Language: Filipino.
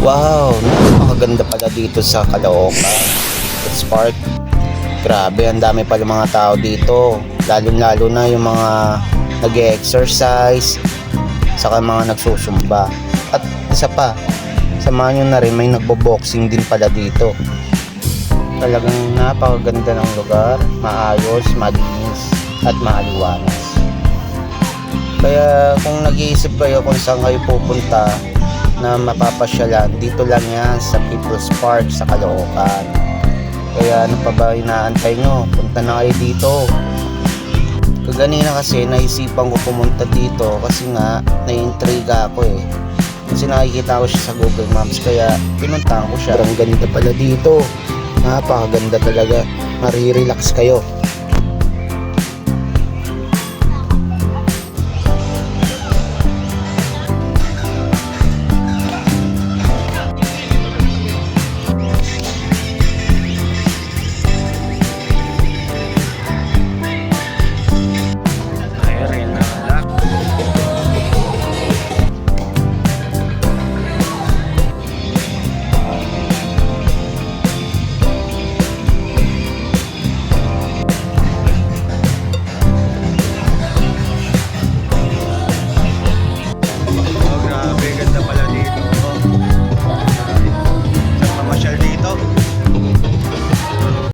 Wow, napakaganda pala dito sa Caloocan Kids Park. Grabe, ang dami pala mga tao dito. Lalo-lalo na yung mga nag-exercise, saka mga nagsusumba. At isa pa, samahan nyo na rin, may nagbo-boxing din pala dito. Talagang napakaganda ng lugar, maayos, malinis, at maaliwanas. Kaya kung nag-iisip kayo kung saan kayo pupunta na mapapasyalan, dito lang yan sa People's Park sa Caloocan. Kaya ano pa ba inaantay nyo? Punta na kayo dito. Kaganina kasi naisipan ko pumunta dito kasi nga naiintriga ako eh. Kasi nakikita ko siya sa Google Maps kaya pinuntahan ko siya. Ang ganda pala dito. Napakaganda talaga. Marirelax kayo.